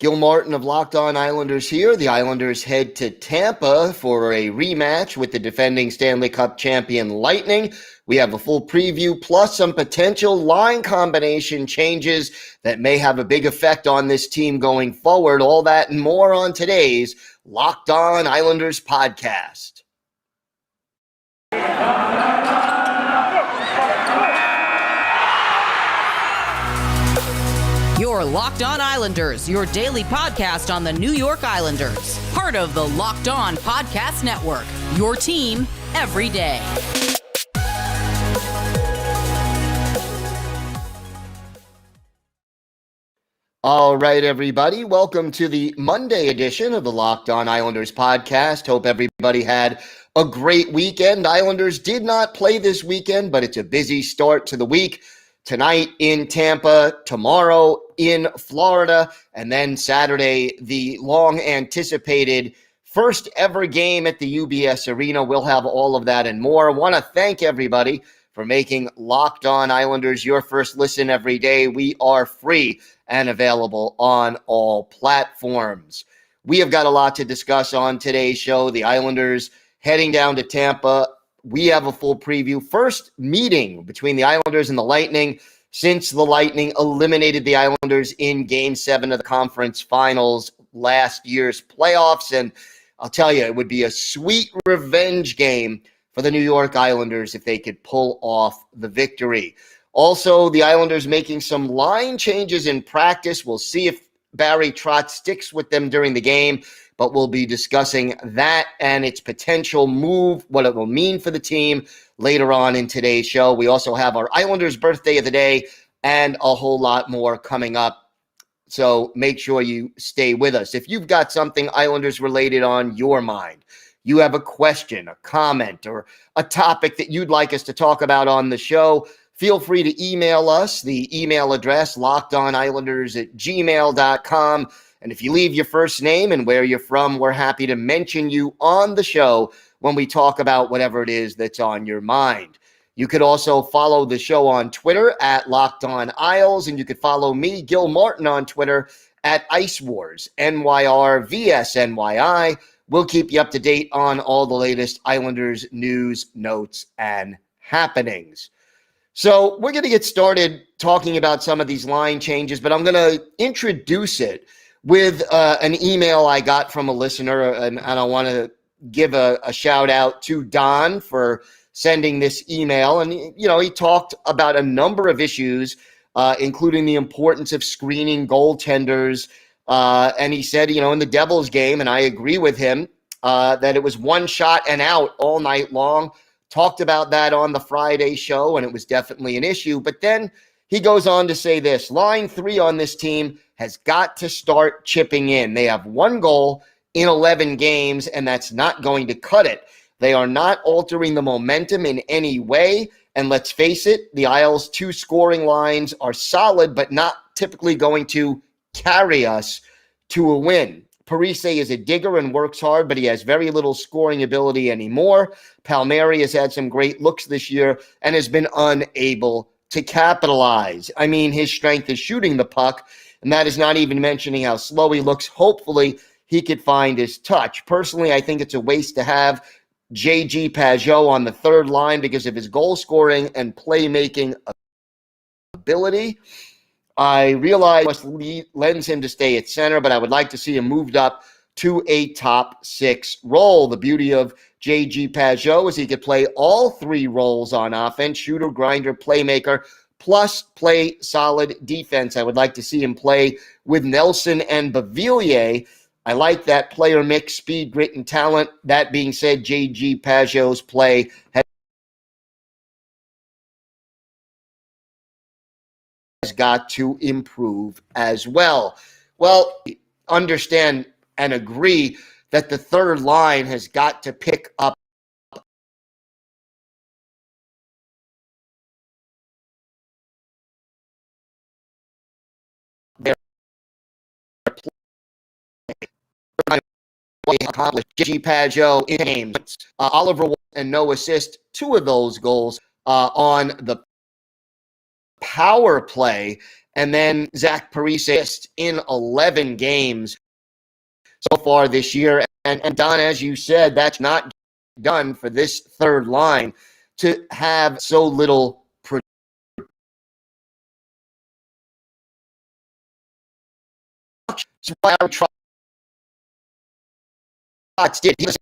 Gil Martin of Locked On Islanders here. The Islanders head to Tampa for a rematch with the defending Stanley Cup champion Lightning. We have a full preview plus some potential line combination changes that may have a big effect on this team going forward. All that and more on today's Locked On Islanders podcast. You're Locked On Islanders, your daily podcast on the New York Islanders. Part of the Locked On Podcast Network, your team every day. All right, everybody. Welcome to the Monday edition of the Locked On Islanders podcast. Hope everybody had a great weekend. Islanders did not play this weekend, but it's a busy start to the week. Tonight in Tampa, tomorrow in Florida, and then Saturday, the long-anticipated first ever game at the UBS Arena. We'll have all of that and more. I want to thank everybody for making Locked On Islanders your first listen every day. We are free and available on all platforms. We have got a lot to discuss on today's show. The Islanders heading down to Tampa. We have a full preview. First meeting between the Islanders and the Lightning since the Lightning eliminated the Islanders in Game 7 of the conference finals last year's playoffs. And I'll tell you, it would be a sweet revenge game for the New York Islanders if they could pull off the victory. Also, the Islanders making some line changes in practice. We'll see if Barry Trotz sticks with them during the game, but we'll be discussing that and its potential move, what it will mean for the team later on in today's show. We also have our Islanders birthday of the day and a whole lot more coming up. So make sure you stay with us. If you've got something Islanders related on your mind, you have a question, a comment, or a topic that you'd like us to talk about on the show, feel free to email us. The email address, lockedonislanders@gmail.com. And if you leave your first name and where you're from, we're happy to mention you on the show when we talk about whatever it is that's on your mind. You could also follow the show on Twitter at Locked On Isles, and you could follow me, Gil Martin, on Twitter at Ice Wars, NYRVSNYI. We'll keep you up to date on all the latest Islanders news, notes, and happenings. So we're going to get started talking about some of these line changes, but I'm going to introduce it with an email I got from a listener, and I want to give a shout out to Don for sending this email. And, you know, he talked about a number of issues, including the importance of screening goaltenders. And he said, you know, in the Devils game, and I agree with him, that it was one shot and out all night long. Talked about that on the Friday show, and it was definitely an issue. But then he goes on to say this: line 3 on this team has got to start chipping in. They have 1 goal in 11 games, and that's not going to cut it. They are not altering the momentum in any way. And let's face it, the Isles' 2 scoring lines are solid, but not typically going to carry us to a win. Parise is a digger and works hard, but he has very little scoring ability anymore. Palmieri has had some great looks this year and has been unable to capitalize. I mean, his strength is shooting the puck, and that is not even mentioning how slow he looks. Hopefully, he could find his touch. Personally, I think it's a waste to have J.G. Pageau on the third line because of his goal scoring and playmaking ability. I realize must lends him to stay at center, but I would like to see him moved up to a top 6 role. The beauty of J.G. Pageau is he could play all 3 roles on offense: shooter, grinder, playmaker, plus play solid defense. I would like to see him play with Nelson and Beauvillier. I like that player mix, speed, grit, and talent. That being said, J.G. Pageau's play has got to improve as well. Well, understand and agree that the third line has got to pick up their play. Accomplished J.G. Pageau in games. Oliver and no assist, 2 of those goals on the power play. And then Zach Parise in 11 games so far this year. And Don, as you said, that's not done for this third line to have so little production. Trotz did the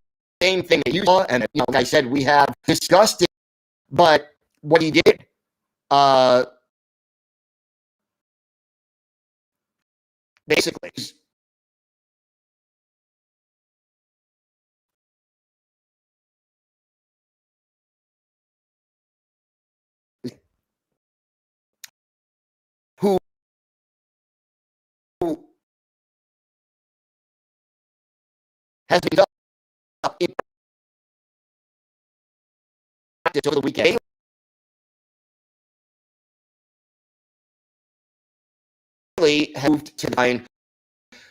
same thing that you saw, and like I said, we have discussed it, but what he did, basically, who has been up in practice over the weekend. Has moved to the line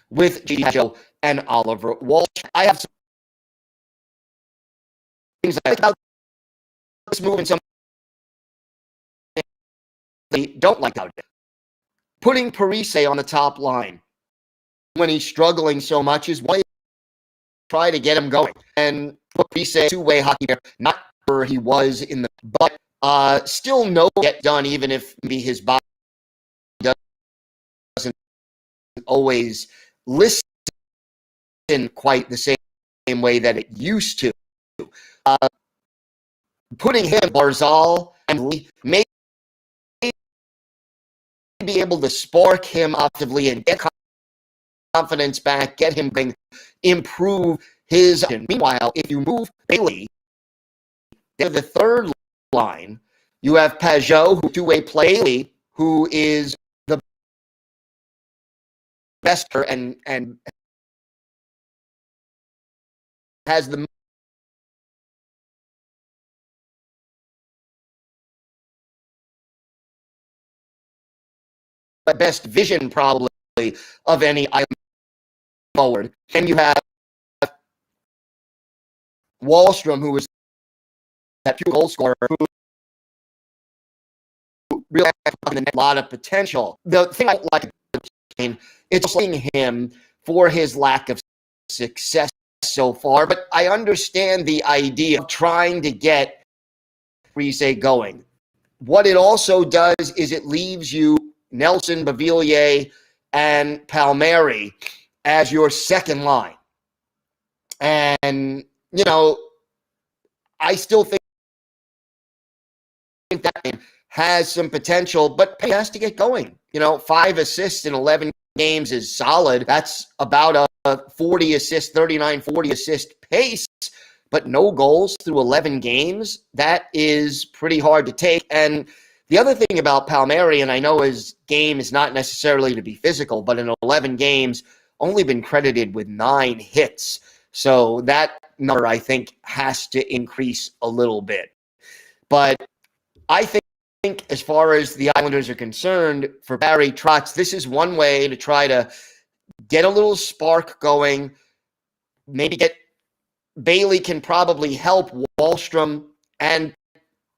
with Joe and Oliver Walsh. I have some things I like about this move and some they don't like about it. Putting Parise on the top line when he's struggling so much is why try to get him going and put Parise two-way hockey there, not where he was in the but still no get done, even if maybe his body doesn't always listen quite the same way that it used to. Putting him, Barzal, and Lee may be able to spark him offensively and get confidence back, get him going, improve his. Meanwhile, if you move Bailey, they're the third line. You have Pajot, who two-way play, who is the best and has the best vision probably of any island forward. And you have Wallstrom, who is that pure goal scorer, who really has a lot of potential. The thing I like it's seeing him for his lack of success so far, but I understand the idea of trying to get Parise going. What it also does is it leaves you Nelson, Beauvillier, and Palmieri as your second line. And, I still think that has some potential, but he has to get going. 5 assists in 11 games is solid. That's about a 40 assist, 39, 40 assist pace, but no goals through 11 games. That is pretty hard to take. And the other thing about Palmieri, and I know his game is not necessarily to be physical, but in 11 games, only been credited with 9 hits. So that number, I think, has to increase a little bit. But I think as far as the Islanders are concerned, for Barry Trotz, this is one way to try to get a little spark going. Maybe get Bailey can probably help Wallstrom and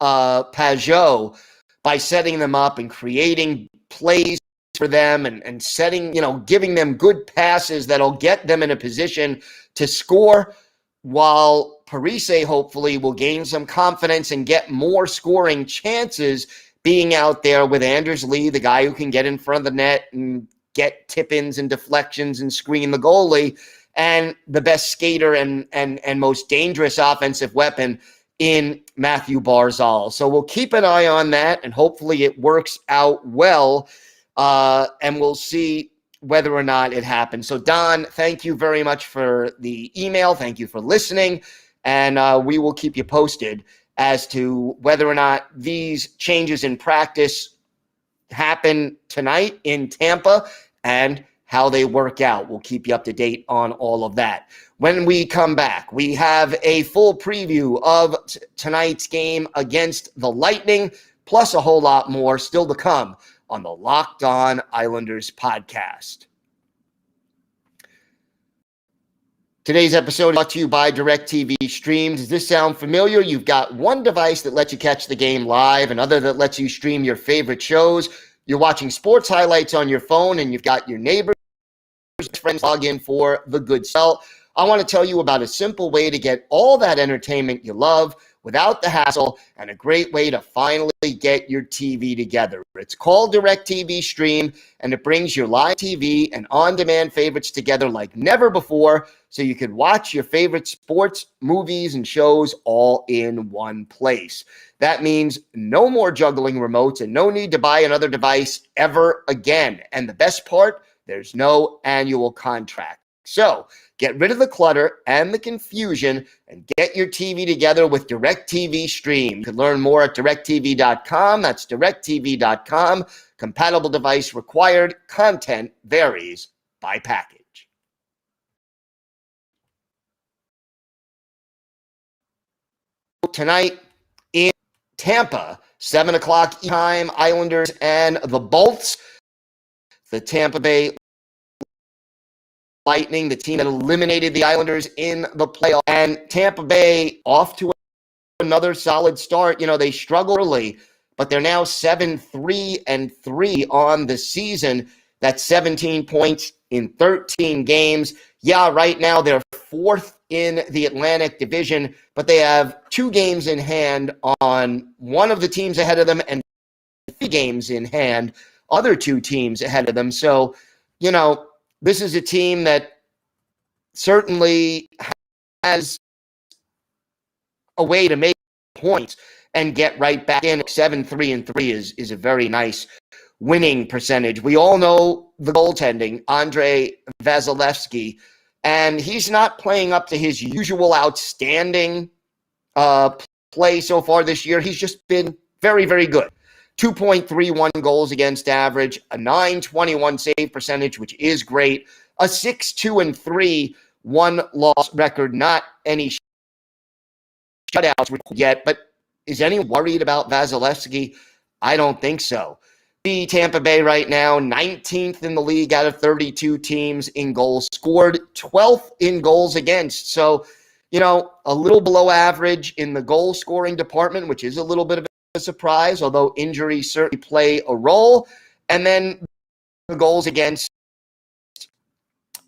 Pajot by setting them up and creating plays for them and setting, giving them good passes that'll get them in a position to score, while Parise hopefully will gain some confidence and get more scoring chances being out there with Anders Lee, the guy who can get in front of the net and get tip-ins and deflections and screen the goalie, and the best skater and most dangerous offensive weapon in Matthew Barzal. So we'll keep an eye on that, and hopefully it works out well, and we'll see whether or not it happens. So, Don, thank you very much for the email. Thank you for listening, and we will keep you posted as to whether or not these changes in practice happen tonight in Tampa and how they work out. We'll keep you up to date on all of that. When we come back, we have a full preview of tonight's game against the Lightning, plus a whole lot more still to come on the Locked On Islanders podcast. Today's episode is brought to you by Directv Streams. Does this sound familiar? You've got one device that lets you catch the game live, another that lets you stream your favorite shows. you're watching sports highlights on your phone and you've got your neighbors, friends log in for the good sell, I want to tell you about a simple way to get all that entertainment you love without the hassle, and a great way to finally get your TV together. It's called Directv Stream, and it brings your live TV and on-demand favorites together like never before, so you can watch your favorite sports, movies, and shows all in one place. That means no more juggling remotes and no need to buy another device ever again. And the best part, there's no annual contract. So get rid of the clutter and the confusion and get your TV together with Directv Stream. You can learn more at directv.com. That's directv.com. Compatible device required. Content varies by package. Tonight in Tampa, 7 o'clock time, Islanders and the Bolts. The Tampa Bay Lightning, the team that eliminated the Islanders in the playoff. And Tampa Bay off to another solid start. You know, they struggled early, but they're now 7-3-3 on the season. That's 17 points in 13 games. Yeah, right now they're fourth in the Atlantic Division, but they have 2 games in hand on one of the teams ahead of them and 3 games in hand, other 2 teams ahead of them. So, you know, this is a team that certainly has a way to make points and get right back in. 7-3-3 is a very nice winning percentage. We all know the goaltending, Andrei Vasilevsky, and he's not playing up to his usual outstanding play so far this year. He's just been very, very good. 2.31 goals against average, a .921 save percentage, which is great, a 6-2-3 one-loss record, not any shutouts yet, but is anyone worried about Vasilevsky? I don't think so. The Tampa Bay right now, 19th in the league out of 32 teams in goals scored, 12th in goals against. So, you know, a little below average in the goal scoring department, which is a little bit of a surprise, although injuries certainly play a role. And then the goals against,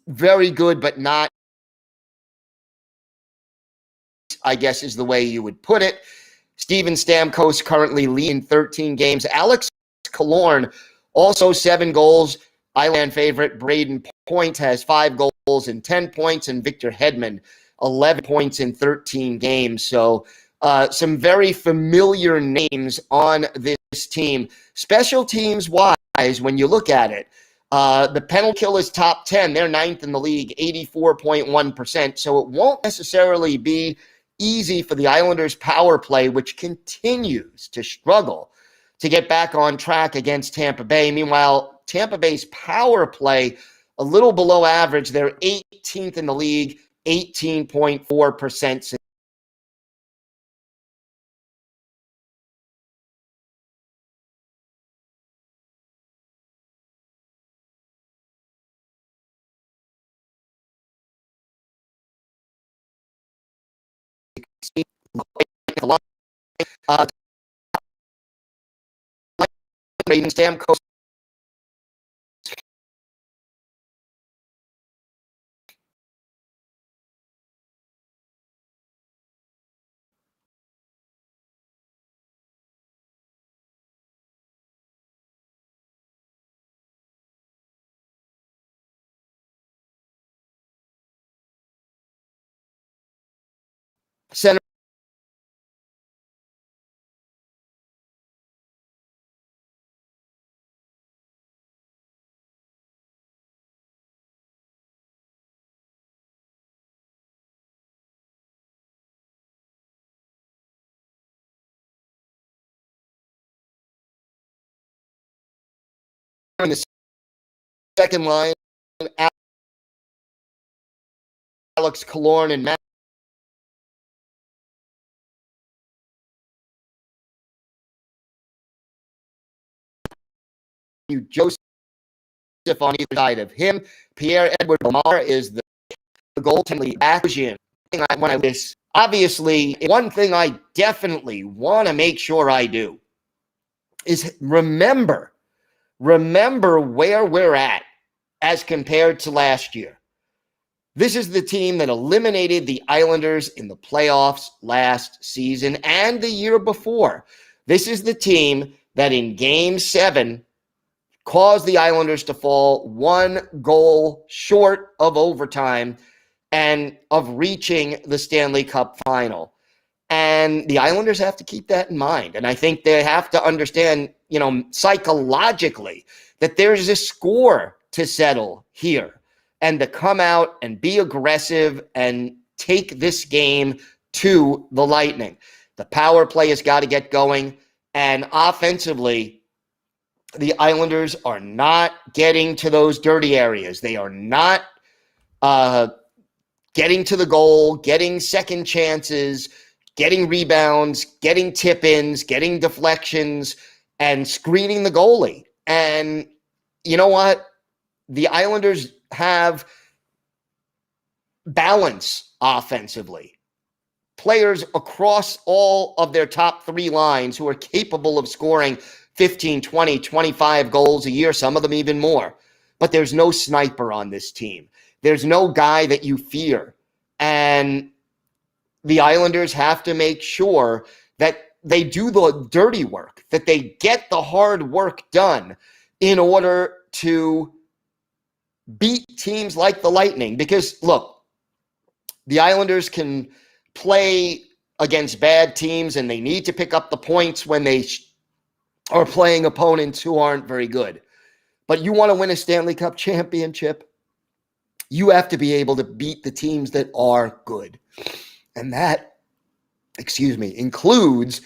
very good, but not, I guess is the way you would put it. Steven Stamkos currently leading 13 games. Alex Killorn, also 7 goals. Island favorite Braden Point has 5 goals and 10 points, and Victor Hedman, 11 points in 13 games. So some very familiar names on this team. Special teams wise, when you look at it, the penalty kill is top 10. They're 9th in the league, 84.1%. So it won't necessarily be easy for the Islanders' power play, which continues to struggle to get back on track against Tampa Bay. Meanwhile, Tampa Bay's power play, a little below average. They're 18th in the league, 18.4%. Braden Stamkos center. In the second line, Alex Killorn and Matthew Joseph on either side of him. Pierre-Edouard Bellemare is the goaltending action. When I this, obviously, one thing I definitely want to make sure I do is remember remember where we're at as compared to last year. This is the team that eliminated the Islanders in the playoffs last season and the year before. This is the team that in Game 7 caused the Islanders to fall 1 goal short of overtime and of reaching the Stanley Cup final. And the Islanders have to keep that in mind. And I think they have to understand, psychologically that there's a score to settle here and to come out and be aggressive and take this game to the Lightning. The power play has got to get going. And offensively, the Islanders are not getting to those dirty areas. They are not getting to the goal, getting second chances, getting rebounds, getting tip-ins, getting deflections, and screening the goalie. And you know what? The Islanders have balance offensively. Players across all of their top 3 lines who are capable of scoring 15, 20, 25 goals a year, some of them even more. But there's no sniper on this team. There's no guy that you fear. And the Islanders have to make sure that they do the dirty work, that they get the hard work done in order to beat teams like the Lightning. Because, look, the Islanders can play against bad teams and they need to pick up the points when they are playing opponents who aren't very good. But you want to win a Stanley Cup championship, you have to be able to beat the teams that are good. And that, includes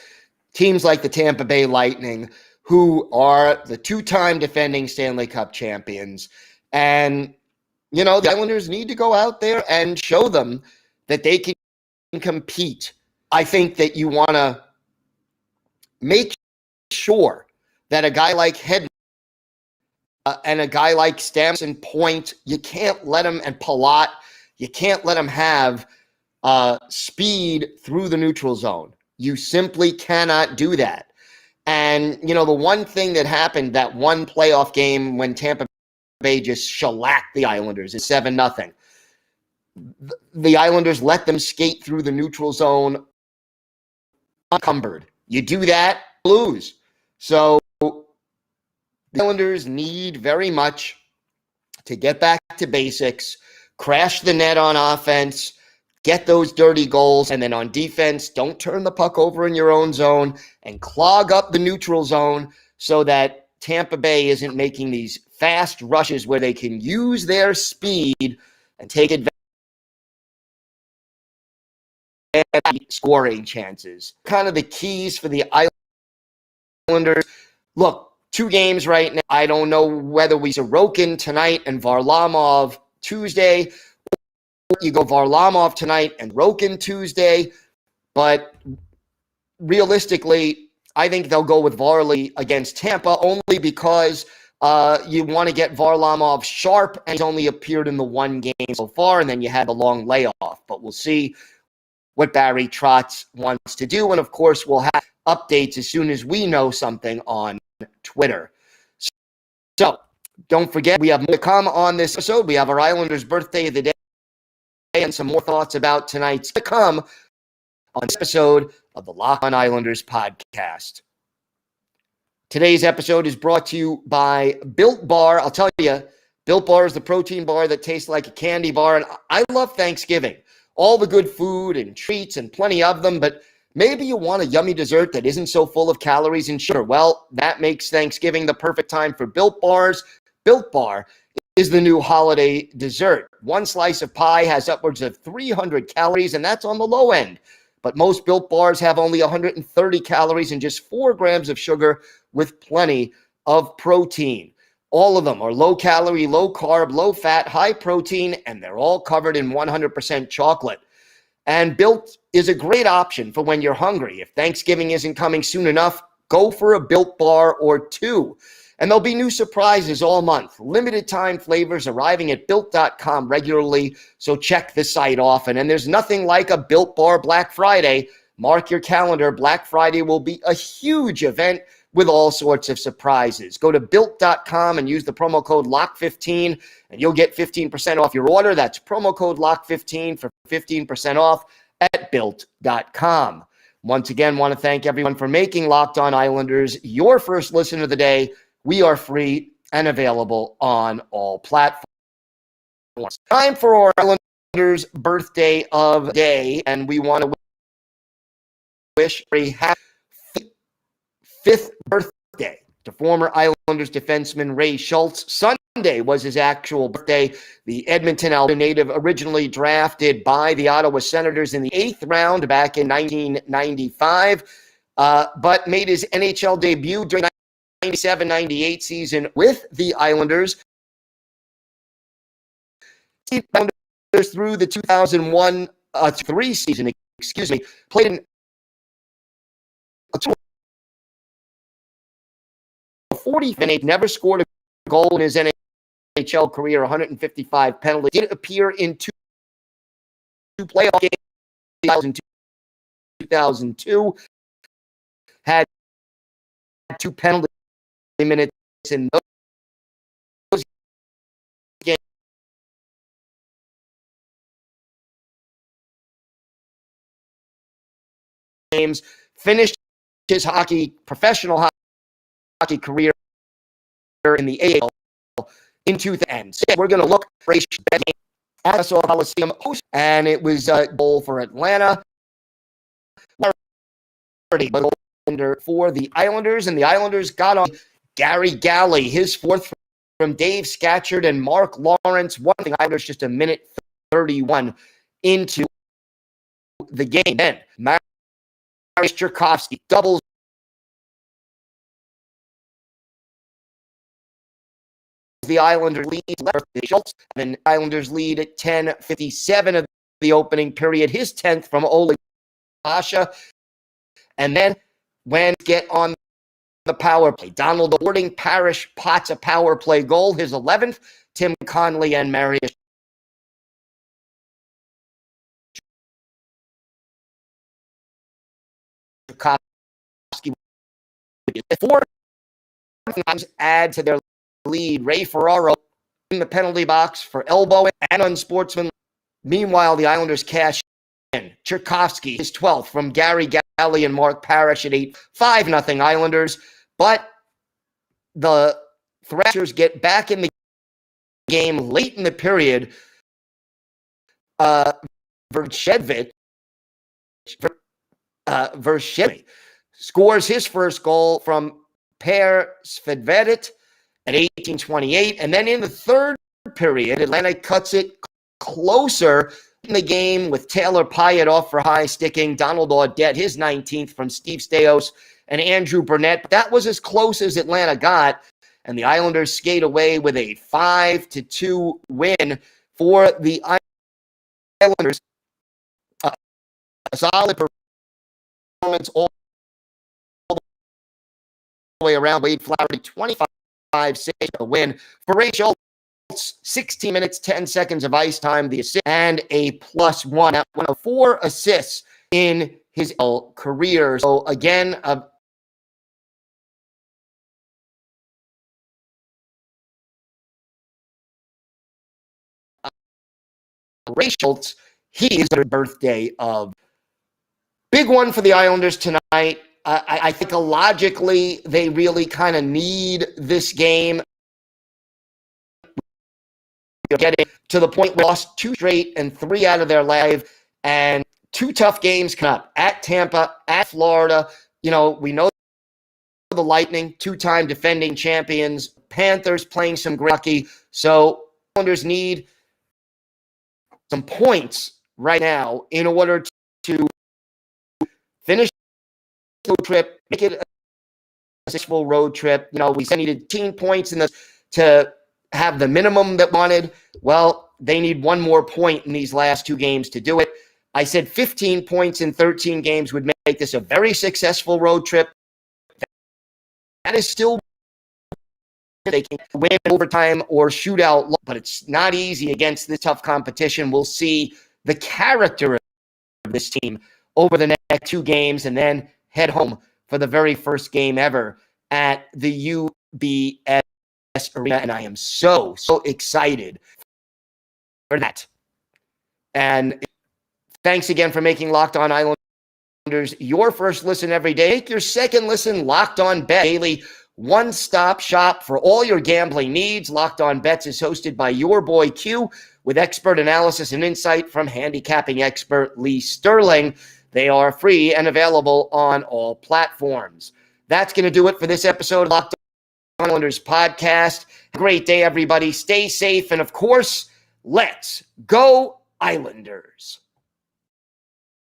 teams like the Tampa Bay Lightning, who are the 2-time defending Stanley Cup champions. And, the Islanders need to go out there and show them that they can compete. I think that you want to make sure that a guy like Hedman and a guy like Stamkos and Point, you can't let him, and Palat, you can't let him have speed through the neutral zone. You simply cannot do that. And, the one thing that happened that one playoff game when Tampa Bay just shellacked the Islanders is 7-0. The Islanders let them skate through the neutral zone unencumbered. You do that, lose. So the Islanders need very much to get back to basics, crash the net on offense, get those dirty goals, and then on defense, don't turn the puck over in your own zone and clog up the neutral zone so that Tampa Bay isn't making these fast rushes where they can use their speed and take advantage of scoring chances. Kind of the keys for the Islanders. Look, 2 games right now. I don't know whether we Sorokin tonight and Varlamov Tuesday. You go Varlamov tonight and Rokin Tuesday. But realistically, I think they'll go with Varley against Tampa only because you want to get Varlamov sharp, and he's only appeared in the 1 game so far, and then you had the long layoff. But we'll see what Barry Trotz wants to do. And, of course, we'll have updates as soon as we know something on Twitter. So don't forget, we have more to come on this episode. We have our Islanders birthday of the day and some more thoughts about tonight's to come on this episode of the Locked On Islanders podcast. Today's episode is brought to you by Built Bar. I'll tell you, Built Bar is the protein bar that tastes like a candy bar. And I love Thanksgiving. All the good food and treats and plenty of them, but maybe you want a yummy dessert that isn't so full of calories and sugar. Well, that makes Thanksgiving the perfect time for Built Bars. Built Bar is the new holiday dessert. 1 slice of pie has upwards of 300 calories, and that's on the low end. But most Built Bars have only 130 calories and just 4 grams of sugar with plenty of protein. All of them are low calorie, low carb, low fat, high protein, and they're all covered in 100% chocolate. And Built is a great option for when you're hungry. If Thanksgiving isn't coming soon enough, go for a Built Bar or 2. And there'll be new surprises all month. Limited time flavors arriving at Built.com regularly, so check the site often. And there's nothing like a Built Bar Black Friday. Mark your calendar. Black Friday will be a huge event with all sorts of surprises. Go to built.com and use the promo code LOCK15 and you'll get 15% off your order. That's promo code LOCK15 for 15% off at built.com. Once again, want to thank everyone for making Locked On Islanders your first listen of the day. We are free and available on all platforms. Time for our Islanders birthday of the day, and we want to wish a happy fifth birthday to former Islanders defenseman Ray Schultz. Sunday was his actual birthday. The Edmonton, Alberta native, originally drafted by the Ottawa Senators in the 8th round back in 1995, but made his NHL debut during the 97-98 season with the Islanders. Islanders through the 2001-3 season, played in a 40 minutes, never scored a goal in his NHL career, 155 penalties. Did appear in two playoff games in 2002. Had 2 penalty minutes in those games. Finished his professional hockey career in the AHL into the end. So we're going to look for a game at the Coliseum, and it was a goal for Atlanta. For the Islanders, and the Islanders got on Gary Galley, his 4th from Dave Scatchard and Mark Lawrence. One thing, Islanders just a minute 31 into the game. Then Parise Cherkovsky doubles the Islanders lead. Schultz, and then Islanders lead at 10:57 of the opening period. His 10th from Oleg Pasha. And then when get on the power play, Donald awarding Parish Potts a power play goal, his 11th. Tim Connolly and Marius Cherkovsky 4 times add to their lead. Ray Ferraro in the penalty box for elbowing and unsportsmanlike. Meanwhile, the Islanders cash in. Cherkovsky, his 12th from Gary Galley and Mark Parrish at 8. 5-0 Islanders. But the Thrashers get back in the game late in the period. Vershevich scores his first goal from Per Svedvedit at 18:28. And then in the third period, Atlanta cuts it closer in the game with Taylor Pyatt off for high sticking. Donald Audette, his 19th from Steve Stais and Andrew Burnett. But that was as close as Atlanta got. And the Islanders skate away with a 5-2 win for the Islanders. A solid performance all the way around. Wade Flaherty, 25 saves, a win for Ray Schultz. 16 minutes, 10 seconds of ice time, the assist, and a +1. At 1 of 4 assists in his career. So again, Ray Schultz, he is the birthday of. Big one for the Islanders tonight. I think logically they really kind of need this game. Getting to the point where they lost 2 straight and 3 out of their live, and 2 tough games come up at Tampa, at Florida. You know, we know the Lightning, 2-time defending champions, Panthers playing some great hockey. So Islanders need some points right now in order to finish the road trip, make it a successful road trip. You know, we said needed 18 points in this to have the minimum that wanted. Well, they need 1 more point in these last 2 games to do it. I said 15 points in 13 games would make this a very successful road trip. That is still, they can win overtime or shootout, but it's not easy against this tough competition. We'll see the character of this team over the next 2 games and then head home for the very first game ever at the UBS Arena, and I am so excited for that. And thanks again for making Locked On Islanders your first listen every day. Make your second listen Locked On Bet, daily one-stop shop for all your gambling needs. Locked On Bets is hosted by your boy Q with expert analysis and insight from handicapping expert Lee Sterling. They are free and available on all platforms. That's going to do it for this episode of Locked On Islanders podcast. Have a great day, everybody. Stay safe. And, of course, let's go Islanders.